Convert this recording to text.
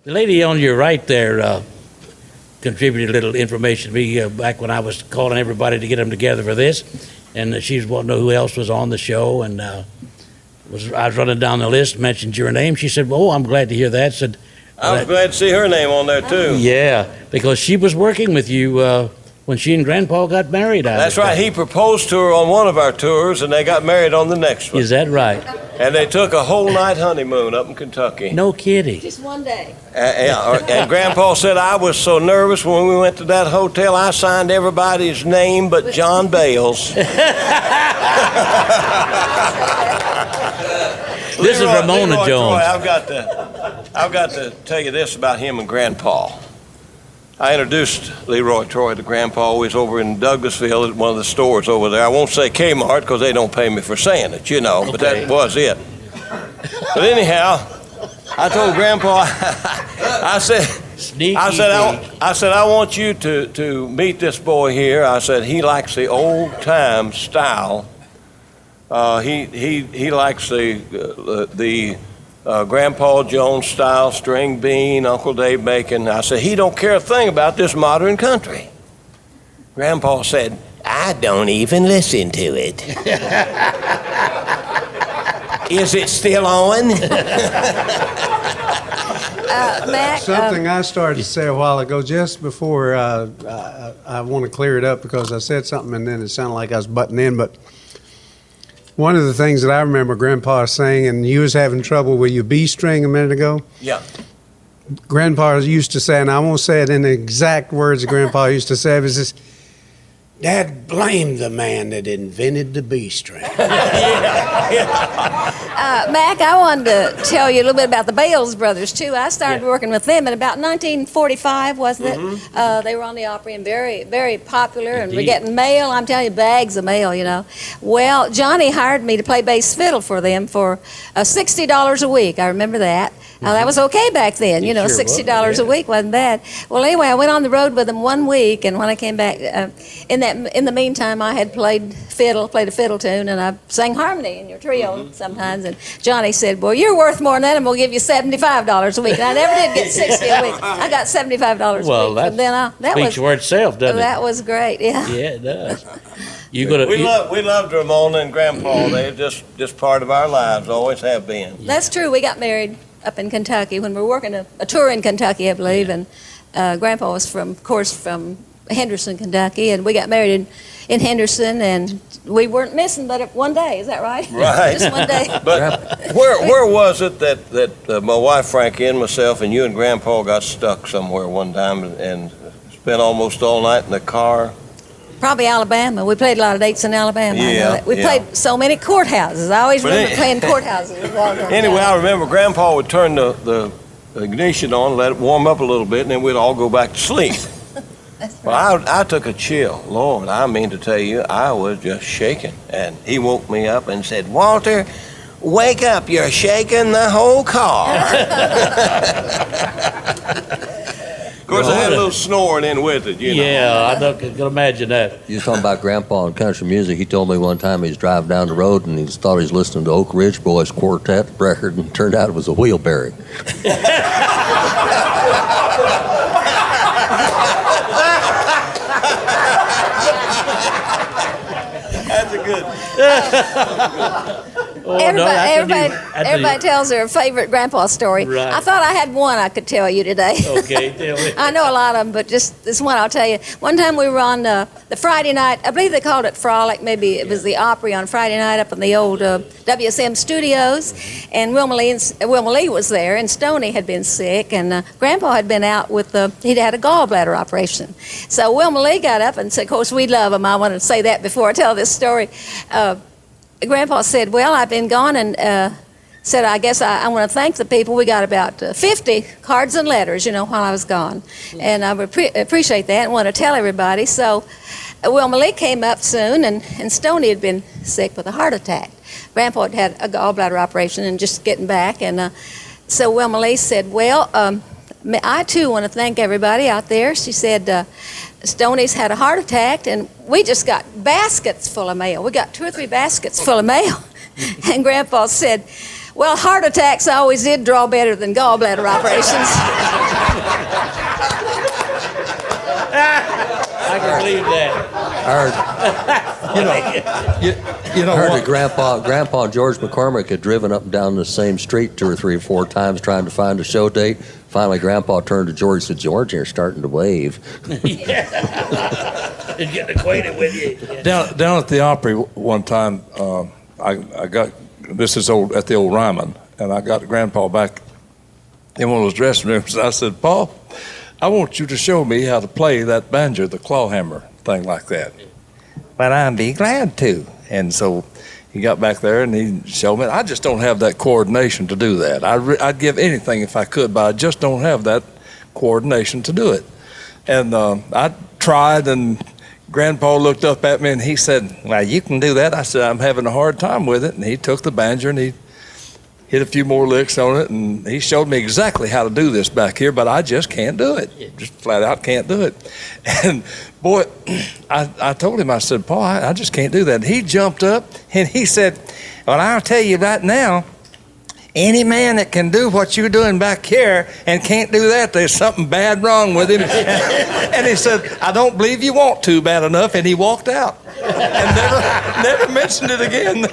The lady on your right there contributed a little information to me back when I was calling everybody to get them together for this, and she wanted to know who else was on the show, and I was running down the list, mentioned your name. She said, "Oh, I'm glad to hear that." Said, I was glad to see her name on there too. Yeah, because she was working with you when she and Grandpa got married. That's right. He proposed to her on one of our tours, and they got married on the next one. Is that right? And they took a whole night honeymoon up in Kentucky. No kidding. Just one day. And Grandpa said, I was so nervous when we went to that hotel, I signed everybody's name but John Bailes. This is Ramona Leroy Jones. Troy, I've got to tell you this about him and Grandpa. I introduced Leroy Troy to Grandpa. He was over in Douglasville at one of the stores over there. I won't say Kmart because they don't pay me for saying it, you know, but that was it. But anyhow, I told Grandpa, I said, I want you to meet this boy here. I said, he likes the old time style. He likes the Grandpa Jones style, string bean, Uncle Dave Bacon. I said, he don't care a thing about this modern country. Grandpa said, I don't even listen to it. Is it still on? Mac, Something I started to say a while ago, just before I want to clear it up because I said something and then it sounded like I was butting in, but one of the things that I remember Grandpa saying, and you was having trouble with your B string a minute ago. Yeah. Grandpa used to say, and I won't say it in the exact words that Grandpa used to say, it was this, Dad blamed the man that invented the B string. Mac, I wanted to tell you a little bit about the Bailes brothers, too. I started working with them in about 1945, wasn't it? They were on the Opry and very, very popular, and we're getting mail. I'm telling you, bags of mail, you know. Well, Johnny hired me to play bass fiddle for them for $60 a week. I remember that. That was okay back then, you know, sure $60 a week wasn't bad. Well, anyway, I went on the road with them 1 week, and when I came back, in the meantime, I had played a fiddle tune, and I sang harmony in your trio sometimes. And Johnny said, "Well, you're worth more than that, and we'll give you $75 a week." And I never did get 60 a week. I got $75 a week. From then on, that speaks for itself, doesn't it? That was great. Yeah. Yeah, it does. We loved Ramona and Grandpa. They're just part of our lives, always have been. That's true. We got married up in Kentucky when we were working a tour in Kentucky, I believe, and Grandpa was from Henderson, Kentucky, and we got married in Henderson, and we weren't missing but one day. Is that right? Right. Just one day. But where was it that my wife Frankie and myself and you and Grandpa got stuck somewhere one time and spent almost all night in the car? Probably Alabama. We played a lot of dates in Alabama. I know that. We played so many courthouses. I always remember playing courthouses. Anyway, I remember Grandpa would turn the ignition on, let it warm up a little bit, and then we'd all go back to sleep. Well, I took a chill. Lord, I mean to tell you, I was just shaking. And he woke me up and said, "Walter, wake up. You're shaking the whole car." Of course, I had a little snoring in with it, you know. Yeah, I can imagine that. You was talking about Grandpa and country music. He told me one time he was driving down the road and he thought he was listening to Oak Ridge Boys Quartet record, and it turned out it was a wheel bearing. That's a good. Everybody tells their favorite Grandpa story. Right. I thought I had one I could tell you today. Okay, tell me. I know a lot of them, but just this one I'll tell you. One time we were on the Friday night, I believe they called it Frolic, maybe it was the Opry on Friday night up in the old WSM studios, and Wilma Lee was there, and Stoney had been sick, and Grandpa had been out with he'd had a gallbladder operation. So Wilma Lee got up and said, of course we love him, I wanted to say that before I tell this story. Grandpa said, "Well, I've been gone," and said, "I guess I want to thank the people. We got about 50 cards and letters, you know, while I was gone. And I appreciate that and want to tell everybody." So Wilma Lee came up soon, and Stoney had been sick with a heart attack. Grandpa had had a gallbladder operation and just getting back. And so Wilma Lee said, "Well, I too want to thank everybody out there." She said, "Stoney's had a heart attack, and we just got baskets full of mail. We got 2 or 3 baskets full of mail." And Grandpa said, Well, heart attacks always did draw better than gallbladder operations. I can believe that. You know I heard what? that Grandpa George McCormick had driven up and down the same street 2 or 3 or 4 times trying to find a show date. Finally, Grandpa turned to George and said, "George, you're starting to wave." Yeah. Just getting acquainted with you. Down at the Opry one time, I got, this is at the old Ryman, and I got Grandpa back in one of those dressing rooms. And I said, "Paul, I want you to show me how to play that banjo, the claw hammer, thing like that." "But I'd be glad to." And so he got back there and he showed me. I just don't have that coordination to do that. I'd give anything if I could, but I just don't have that coordination to do it. And I tried, and Grandpa looked up at me and he said, "Well, you can do that." I said, "I'm having a hard time with it." And he took the banjo and he hit a few more licks on it, and he showed me exactly how to do this back here, but I just can't do it. Just flat out can't do it. And boy, I told him, I said, "Paul, I just can't do that." And he jumped up and he said, "Well, I'll tell you right now, any man that can do what you're doing back here and can't do that, there's something bad wrong with him." And he said, "I don't believe you want to bad enough," and he walked out and never mentioned it again.